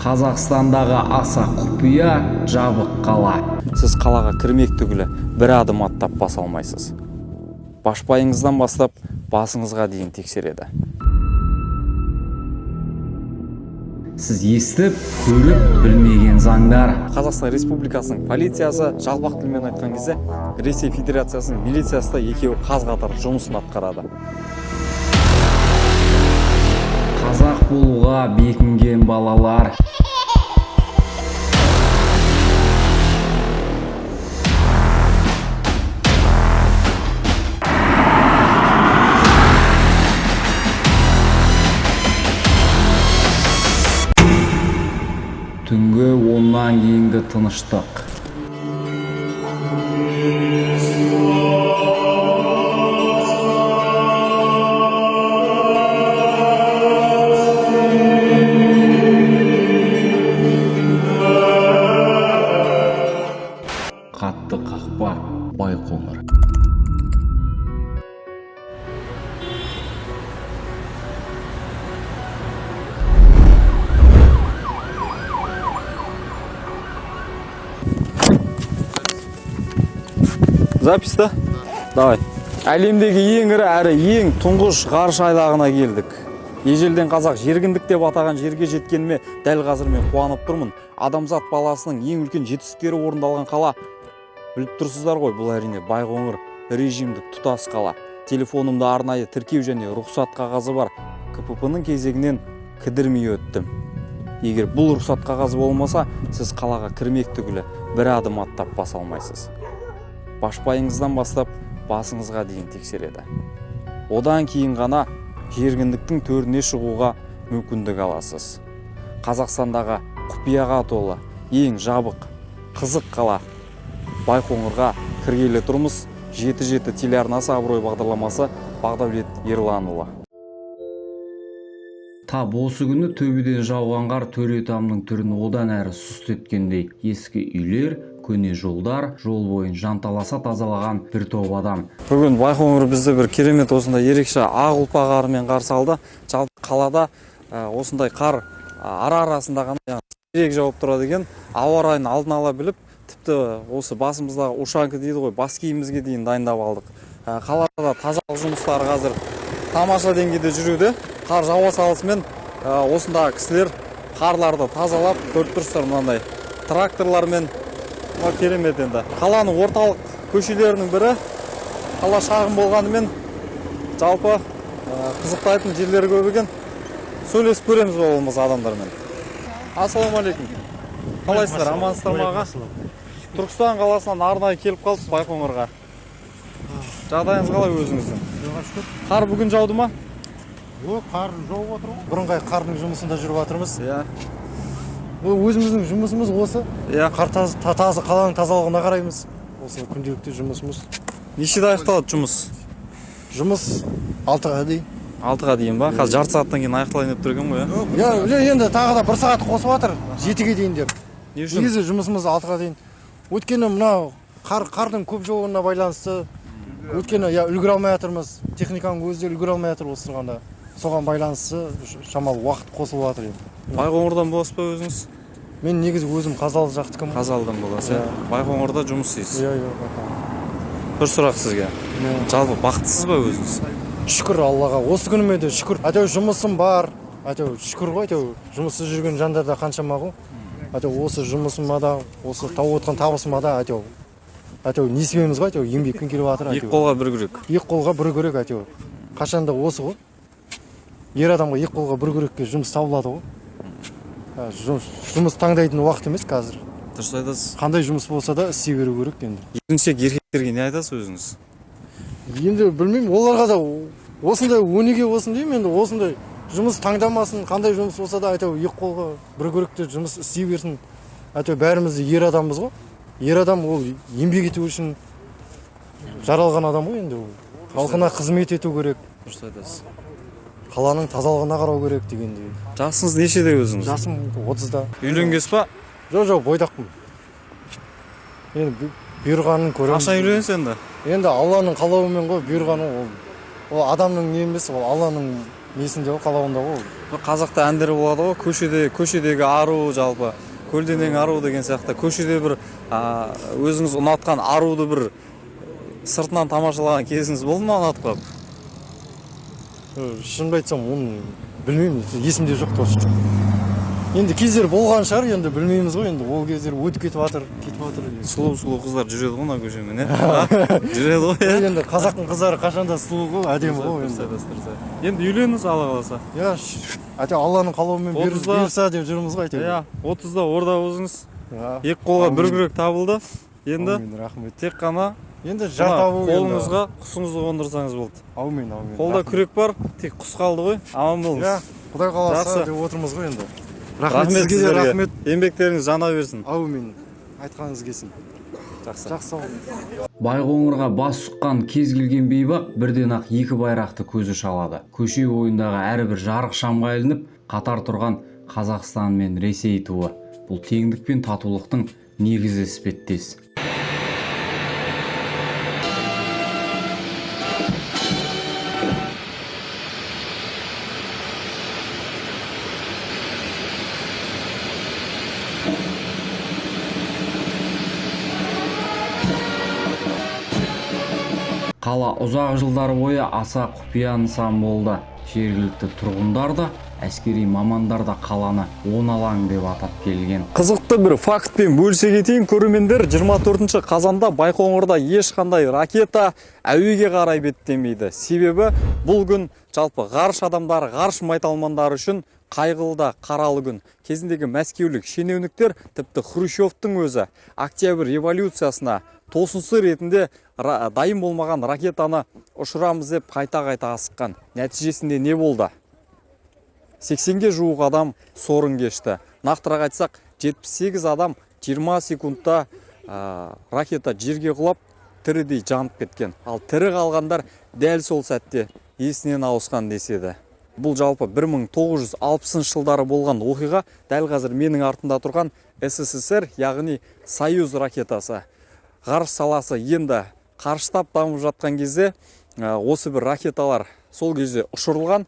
Қазақстандағы аса құпия жабық қала. Сіз қалаға кірмек түгілі бір адым аттап баса алмайсыз. Башпайыңыздан бастап басыңызға дейін тексереді. Сіз естіп, көріп білмеген заңдар. Қазақстан Республикасының полициясы, жалпақ тілмен айтқан кезде, Ресей Федерациясының милициясы да екеуі қаз-қатар жұмысын атқарады. Қазақ болуға бекінген балалар. Түнгі 10-нан кейінгі тыныштық. Қатты қақпа, Байқоңыр. Запись да? Давай. Әлемдегі ең ірі әрі ең тұңғыш ғарыш айлағына келдік. Ежелден қазақ жергіндік деп атаған жерге жеткеніме дәл қазір мен қуанып тұрмын. Адамзат баласының ең үлкен жетістіктері орындалған қала. Біліп тұрсыздар ғой, бұл әрине Байқоңыр режимдік тұтас қала. Телефонымда арнайы тіркеу және рұқсат қағазы бар. КПП-ның кезегінен кідірмей өттім. Егер бұл рұқсат қағазы болмаса, сіз қалаға кірмек түгілі бір адым аттап баса алмайсыз. Башпайыңыздан бастап басыңызға дейін тексереді. Одан кейін ғана жергіндіктің төріне шығуға мүмкіндік аласыз. Қазақстандағы құпияға толы ең жабық, қызық қала Байқоңырға кіргелі тұрмыз. 7-7 телеарнасы абырой бағдарламасы Бақдәулет Ерланұлы. Тап осы күні төбеден жауған қар Төретамның түрін одан әрі сұст еткендей. Ескі үйлер, көне жолдар, жол бойын жанталаса тазалаған бір топ адам. Бүгін Байқоңыр бізді бір керемет осындай ерекше ақ ұлпа қарымен қарсы алды. Жалпы қалада осындай қар ара-арасында ғана сирек жауып тұрады екен. Ауа райын алдын ала біліп, тіпті осы басымыздағы ушанка дейді ғой, бас киімімізге дейін дайындап алдық. Қалада тазалық жұмыстары қазір тамаша деңгейде жүруде. Қар жауа салысымен осындағы кісілер қарларды тазалап, көріп тұрсыздар мынандай тракторлармен керемет енді. Қаланың орталық көшелерінің бірі, қала шағын болғанымен жалпы қызықтайтын жерлері көп екен. Сөйлесіп көреміз болмыз адамдармен. Ассалаумағалейкум. Қалайсыздар, амансыздар ма аға? Түркістан қаласынан арнайы келіп қалдық Байқоңырға. Жағдайыңыз қалай өзіңіздің? Қар бүгін жауды ма? Жоқ, қар жауып отыр ғой. Бұрынғы қардың жұмысында жүріп жатырмыз. Иә. Өзіміздің жұмысымыз осы. Иә. Қаланың тазалығына қараймыз. Осы күнделікті жұмысымыз. Нешеде аяқталады жұмыс? Жұмыс 6-ға дейін. 6-ға дейін ба? Қазір жарты сағаттан кейін аяқталайын деп тұрған ғой, иә? Енді тағы да 1 сағат қосып жатыр, 7-ге дейін деп. Негізі жұмысымыз 6-ға дейін. Өйткені мынау қардың көп жауына байланысты. Өйткені үлгіре алмай жатырмыз. Техниканың өзі де үлгіре алмай жатыр осы тұрғанда. Соған байланысты шамалы уақыт қосылып жатыр енді. Байқоңырдан боласыз ба өзіңіз? Мен негізі өзім Қазалы жақтікім. Қазалыдан боласыз, Байқоңырда жұмыс істейсіз. Иә. Бір сұрақ сізге. Жалпы бақыттысыз ба өзіңіз? Шүкір Аллаға. Осы күніме де шүкір. Әйтеуір жұмысым бар. Әйтеуір шүкір ғой, әйтеуір. Жұмыссыз жүрген жандарда қаншама ғой. Әйтеуір осы жұмысыма да, осы тауып отқан табысыма да әйтеуір несібеміз ғой, әйтеуір еңбекпен келіп жатыр. Екі қолға бір күрек. Екі қолға бір күрек әйтеуір. Қашанда осы ғой. Ер адамға екі қолға бір күрекке жұмыс табылады ғой. Жұмыс таңдайтын уақыт емес қазір. Дұрыс айтасыз. Қандай жұмыс болса да істей беру керек енді. Екіншек еркектерге не айтасыз өзіңіз? Енді білмеймін, оларға да осындай өнеге болсын деймін, енді осындай жұмыс таңдамасын, қандай жұмыс болса да әйтеуір екі қолға бір күректе жұмыс істей берсін. Әйтеуір бәріміз ер адамбыз ғой. Ер адам ол еңбек ету үшін жаралған адам ғой енді. Халқына қызмет ету керек. Дұрыс айтасыз. Қаланың тазалығына қарау керек дегендей. Жасыңыз нешеде өзіңіз? Жасым 30-да. Үйленгенсіз ба? Жоқ, бойдақпын. Енді бұйырғанын көреміз. Қашан үйленесіз енді? Енді Алланың қалауымен ғой, бұйырғаны ол адамның не емес, ол Алланың несінде ғой, қалауында ғой. Қазақта әндер болады ғой, көшедегі ару, жалпы көлденең ару деген сияқты. Көшеде бір өзіңіз ұнатқан аруды бір сыртынан тамашалаған кезіңіз болды ма ұнатып? Шынымды айтсам, оны білмеймін, есімде жоқ точно. Енді кездер болған шығар, енді білмейміз ғой, енді ол кездер өтіп кетіп жатыр. Сұлу қыздар жүреді ғой мына көшемен, жүреді ғой. Енді қазақтың қыздары қашанда сұлу ғой, әдемі ғой енді. Енді үйленіңіз Алла қаласа. Алланың қалауымен бұйырса деп жүрміз ғой әйтеуір. 30-да орда өзіңіз. Екі қолға бір күрек табылды. Енді рахмет. тек қана енді жар табу қолыңызға құсыңызды қондырсаңыз болды. Аумин. Қолда күрек бар, тек құс қалды ғой. Аман болыңыз. Құдай қаласа деп отырмыз ғой енді. Рахмет сізге, рахмет. Еңбектеріңіз жана берсін. Аумин. Айтқаныңыз келсін. Жақсы сау. Байқоңырға бас сұққан кез келген бейбақ бірден ақ екі байрақты көзі шалады. Көше бойындағы әрбір жарық шамға ілініп, қатар тұрған Қазақстан мен Ресей туы. Бұл теңдік пен татулықтың негізі іспеттес. Қала ұзақ жылдар бойы аса құпия нысан болды. Жергілікті тұрғындар да, әскери мамандар да қаланы он алаң деп атап келген. Қызықты бір фактпен бөлісе кетейін, көрермендер, 24 қазанда Байқоңырда ешқандай ракета әуеге қарай беттемейді. Себебі бұл күн жалпы ғарыш адамдары, ғарыш майталмандары үшін қайғылы да қаралы күн. Кезіндегі мәскеулік шенеуніктер тіпті Хрущевтің өзі Октябрь революциясына тосынсы ретінде дайын болмаған ракетаны ұшырамыз деп қайта-қайта асыққан. Нәтижесінде не болды? 80-ге жуық адам сорын кешті. Нақтырақ айтсақ, 78 адам 20 секундта ракета жерге құлап, тірідей жанып кеткен. Ал тірі қалғандар дәл сол сәтте есінен ауысқан деседі. Бұл жалпы 1960 жылдары болған оқиға. Дәл қазір менің артында тұрған СССР, яғни Союз ракетасы. Ғарыш саласы енді қарыштап дамып жатқан кезде осы бір ракеталар сол кезде ұшырылған.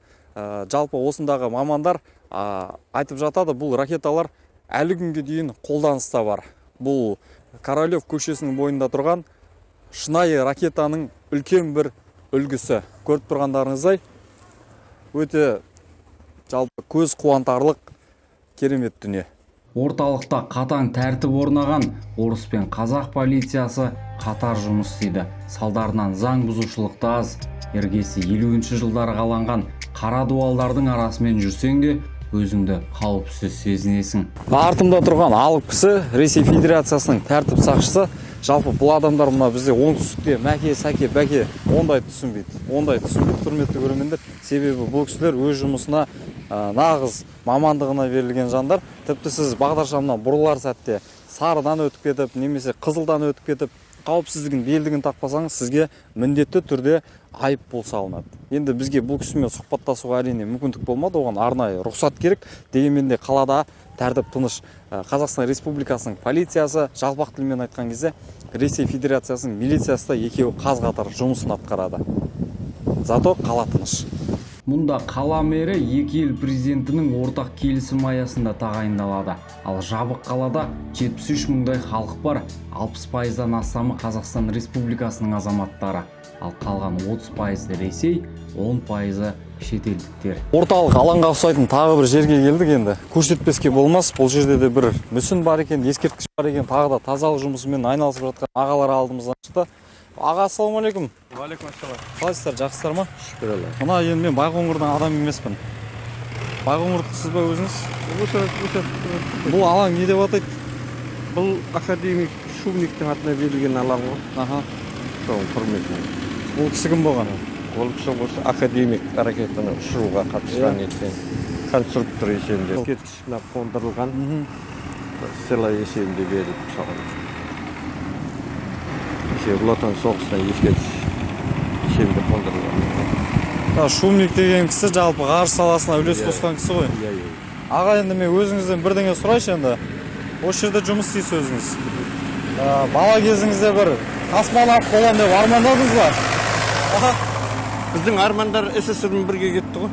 Жалпы осындағы мамандар айтып жатады, бұл ракеталар әлі күнге дейін қолданыста бар. Бұл Королев көшесінің бойында тұрған шынайы ракетаның үлкен бір үлгісі. Көріп тұрғандарыңыздай өте жалпы көз қуантарлық керемет дүние. Орталықта қатаң тәртіп орнаған, орыс пен қазақ полициясы қатар жұмыс істейді. Салдарынан заң бұзушылықты аз. Ергесі 50-ші жылдары қаланған қара дуалдардың арасымен жүрсең де өзіңді қауіпсіз сезінесің. Артымда тұрған алып кісі Ресей Федерациясының тәртіп сақшысы. Жалпы бұл адамдар мына бізде оңтүстікте мәке, сәке, бәке ондай түсінбейді. Құрметті көрермендер. Себебі бұл кісілер өз жұмысына нағыз мамандығына берілген жандар. Тіпті сіз бағдаршамнан бұрылар сәтте сарыдан өтіп кетіп, немесе қызылдан өтіп кетіп, қауіпсіздігін белдігін тақпасаңыз, сізге міндетті түрде айыппұл салынады. Енді бізге бұл кісімен сұхбаттасуға әрине мүмкіндік болмады, оған арнайы рұқсат керек. Дегенмен де қалада тәртіп тыныш. Қазақстан Республикасының полициясы, жалпақ тілмен айтқан кезде Ресей Федерациясының милициясы да екеуі қаз-қатар жұмысын атқарады. Зато қала тыныш. Мұнда қала мері екі ел президентінің ортақ келісім аясында тағайындалады. Ал жабық қалада 73 мыңдай халық бар, 60%-дан астамы Қазақстан Республикасының азаматтары. Ал қалған 30% Ресей, 10% шетелдіктер. Орталық алаңға ұқсайтын тағы бір жерге келдік енді. Көрсетпеске болмас. Бұл жерде де бір мүсін бар екен, ескерткіш бар екен. Тағы да тазалық жұмысымен айналысып жатқан ағалар алдымыздан шықты. Аға, ассалаумағалейкум. Уағалейкумассалам. Қалайсыздар, жақсыздар ма? Шүкір Алла. Мына енді мен Байқоңырдан адам емеспін. Байқоңырдысыз ба өзіңіз? Бұл алаң не деп атайды? Бұл академик Шубниктің атына берілген алаң ғой. Аха. Соның құрметіне. Ол кісі кім болған? Ол кісі осы академик ракетаны ұшыруға қатысқан еткен конструктор есебінде. Ескерткішіне қондырылған сыйлық есебінде беріліп соған. Ұлы Отан соғысына ескерткіш есебінде қондырылған. Шумник деген кісі жалпы ғарыш саласына үлес қосқан кісі ғой. Аға, енді мен өзіңізден бірдеңе сұрайшы енді. Осы жерде жұмыс істейсіз өзіңіз. Бала кезіңізде бір космонавт боламын деп армандадыңыз ба? Біздің армандар СССРмен бірге кетті ғой.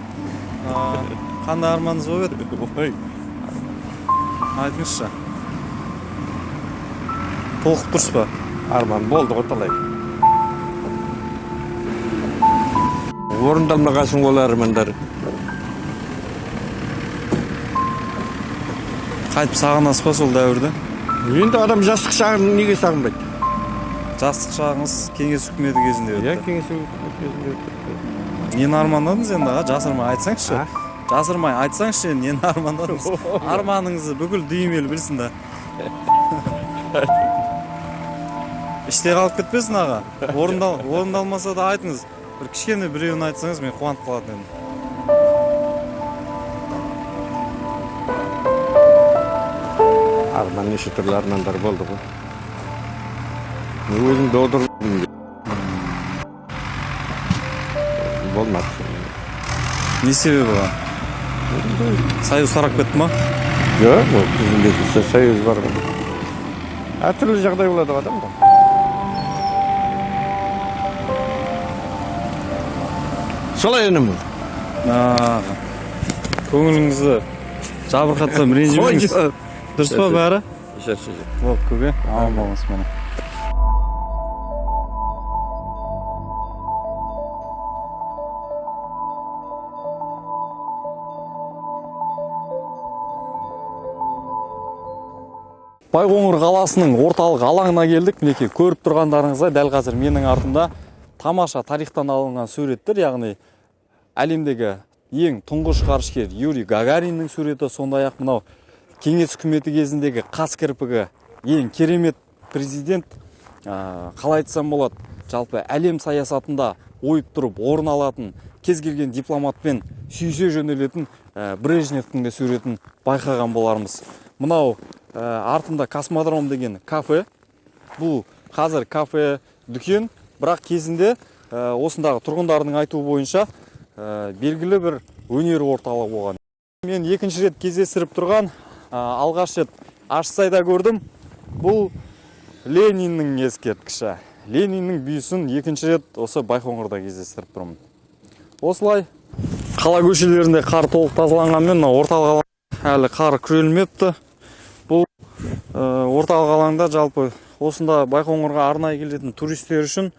Қандай арманыңыз болып еді? Ой, Айтыңызшы. Толқып тұрсыз ба? арман болды ғой талай. Орындалмағасын ол армандар. Қайтып сағынасыз ба сол дәуірді? Енді адам жастық шағын неге сағынбайды? Жастық шағыңыз кеңес үкіметі кезінде өтті. Кеңес кезінде. Нені армандадыңыз енді аға? Жасырмай айтсаңызшы. Жасырмай айтсаңызшы, нені армандадыңыз? Арманыңызды бүкіл дүйім ел білсін да. Іште қалып кетпесін аға. Орындалмаса да айтыңыз. Бір кішкене біреуін айтсаңыз мен қуанып қалатын едім. Арман неше түрлі армандар болды ғой. Өзімді отырдым. Болмады. Не себебі бар? Союз тарап кетті ма? Жоқ, біздің бетімізде союз бар ғой. Әртүрлі жағдай болады ғой адамда. Солай енім ол. Көңіліңізді жабырқатсам ренжімеңіз. Дұрыс па бәрі? Болды көке. Аман болыңыз мені. Байқоңыр қаласының орталық алаңына келдік. Мінекей көріп тұрғандарыңыздай дәл қазір менің артымда тамаша тарихтан алынған суреттер, яғни әлемдегі ең тұңғыш ғарышкер Юрий Гагариннің суреті, сондай-ақ мынау кеңес үкіметі кезіндегі қас кірпігі ең керемет президент, қалай айтсам болады, жалпы әлем саясатында ойып тұрып орын алатын, кез келген дипломатпен сүйісе жөнелетін Брежневтің де суретін байқаған болармыз. Мынау артында космодром деген кафе. Бұл қазір кафе дүкен, бірақ кезінде осындағы тұрғындардың айтуы бойынша белгілі бір өнер орталығы болған. Мен екінші рет кездестіріп тұрған, алғаш рет Ашсайда көрдім. Бұл Лениннің ескерткіші. Лениннің бүйісін екінші рет осы Байқоңырда кездестіріп тұрмын. Осылай қала көшелерінде қар толық тазаланғанмен, орталық алаң әлі қар күрелмепті. Бұл орталық алаңда жалпы осында Байқоңырға арнайы келетін туристер үшін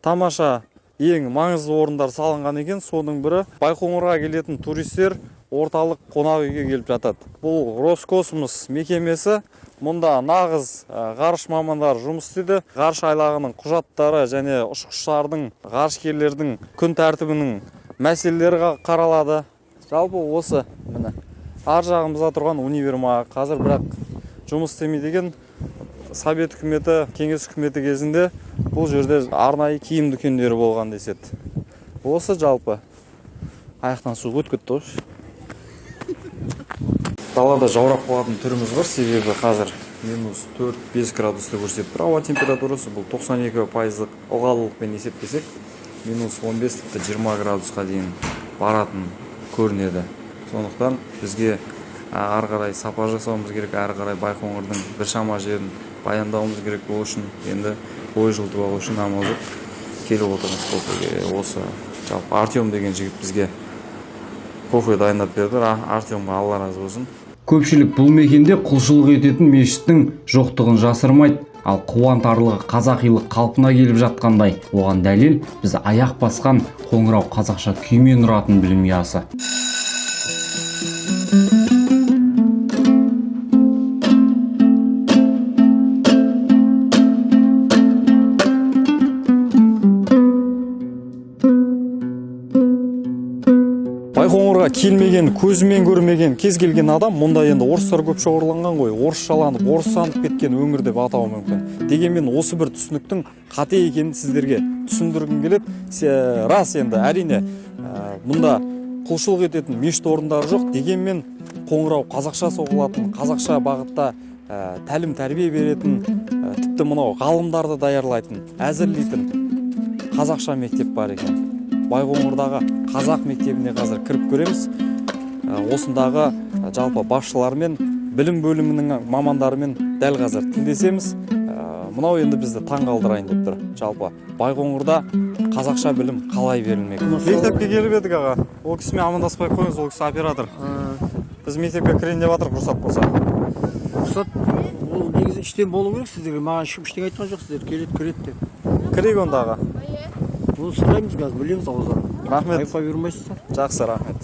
тамаша ең маңызды орындар салынған екен. Соның бірі Байқоңырға келетін туристер орталық қонақ үйге келіп жатады. Бұл Роскосмос мекемесі. Мұнда нағыз ғарыш мамандар жұмыс істейді. Ғарыш айлағының құжаттары және ұшқыштардың, ғарышкерлердің күн тәртібінің мәселелері қаралады. Жалпы осы міне ар жағымызда тұрған универмаг қазір бірақ жұмыс істемейді екен. Совет үкіметі, кеңес үкіметі кезінде бұл жерде арнайы киім дүкендері болған деседі. Осы жалпы аяқтан су өтіп кетті ғой. Далада жаурап қалатын түріміз бар, себебі қазір минус 4-5 градусты көрсетіп тұр. Ауа температурасы бұл 92% ылғалдылықпен есептесек, минус 15 тіпті 20 градусқа дейін баратын көрінеді. Сондықтан бізге ары қарай сапа жасауымыз керек, ары қарай Байқоңырдың біршама жерін баяндауымыз керек болу үшін, енді ой жылтып алу үшін амал жоқ келіп отырмыз кофеге. Осы жалпы Артем деген жігіт бізге кофе дайындап берді. Артемға алла разы болсын. Көпшілік бұл мекенде құлшылық ететін мешіттің жоқтығын жасырмайды, ал қуантарлығы қазақилық қалпына келіп жатқандай. Оған дәлел біз аяқ басқан қоңырау қазақша күймен ұратын білім ұясы. Байқоңырға келмеген, көзімен көрмеген кез келген адам мұнда енді орыстар көп шоғырланған ғой, орысшаланып, орыстанып кеткен өңір деп атауы мүмкін. Дегенмен осы бір түсініктің қате екенін сіздерге түсіндіргім келеді. Рас енді, әрине, мұнда құлшылық ететін мешіт орындары жоқ. Дегенмен қоңырау қазақша соғылатын, қазақша бағытта тәлім тәрбие беретін, тіпті мынау ғалымдарды даярлайтын, әзірлейтін қазақша мектеп бар екен. Байқоңырдағы қазақ мектебіне қазір кіріп көреміз. Осындағы жалпы басшылармен, білім бөлімінің мамандарымен дәл қазір тілдесеміз. Мынау енді бізді таң қалдырайын деп тұр. Жалпы Байқоңырда қазақша білім қалай берілмек? Мектепке келіп едік аға. Ол кісімен амандаспай қойыңыз, ол кісі оператор. Біз мектепке кірейін деп жатырмық, рұқсат болса. Рұқсат ол негізі іштен болу керек сіздерге. Маған ешкім ештеңе айтқан жоқ, сіздер кіреді деп. Кірейік онда аға. Оны сұраймыз қазір, білеміз ауыздан. Рахмет. Айыпқа бермейсіздер. Жақсы, рахмет.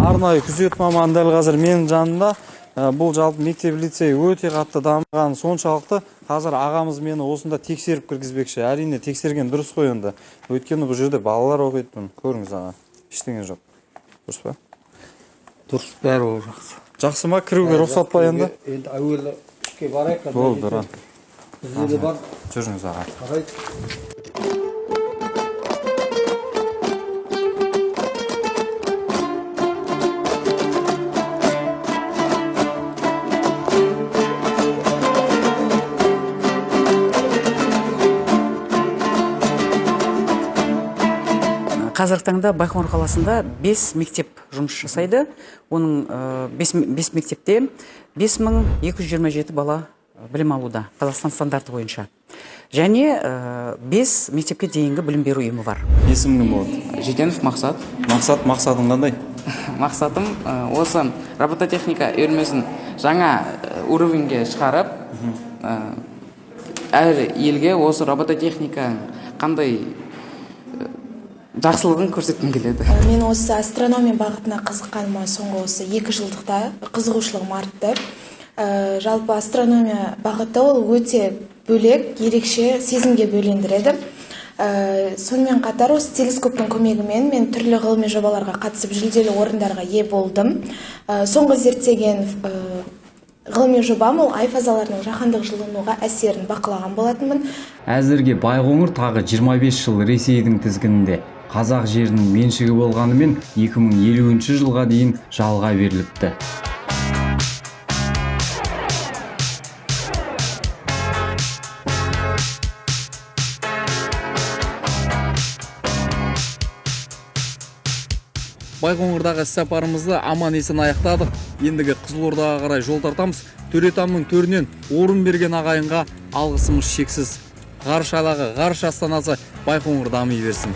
Арнайы күзет маманы дәл қазір менің жанымда. Бұл жалпы мектеп лицей өте қатты дамыған соншалықты қазір ағамыз мені осында тексеріп кіргізбекші. Әрине тексерген дұрыс қой енді. Өйткені бұл жерде балалар оқиды. Көріңіз аға. Ештеңе жоқ. Дұрыс па? Дұрыс, бәрі ол жақсы. Жақсы ма? Кіруге рұқсат па енді? Енді әуелі ішке барайық. Болды, Бізде де бар. жүріңіз аға. Қарайды. Қазіргі таңда Байқоңыр қаласында 5 мектеп жұмыс жасайды. Оның 5 мектепте 5227 бала білім алуда Қазақстан стандарты бойынша. Және 5 мектепке дейінгі білім беру ұйымы бар. Есім кім болады? Жетенов Мақсат. Мақсатың қандай? Мақсатым осы робототехника үйірмесін жаңа уровеньге шығарып, әр елге осы робототехника қандай жақсылығын көрсеткім келеді. Мен осы астрономия бағытына қызыққаныма соңғы осы 2 жылдықта қызығушылығым артты. Жалпы астрономия бағыты ол өте бөлек, ерекше сезімге бөлендіреді. Сонымен қатар осы телескоптың көмегімен мен түрлі ғылыми жобаларға қатысып жүлделі орындарға ие болдым. Соңғы зерттеген ғылыми жобам ол ай фазаларының жаһандық жылынуға әсерін бақылаған болатынмын. Әзірге Байқоңыр тағы 25 жыл Ресейдің тізгінінде. Қазақ жерінің меншігі болғанымен 2050 жылға дейін жалға беріліпті. Байқоңырдағы іс-сапарымызды аман есен аяқтадық. Ендігі Қызылордаға қарай жол тартамыз. Төретамның төрінен орын берген ағайынға алғысымыз шексіз. Ғарыш айлағы, ғарыш астанасы Байқоңыр дами берсін.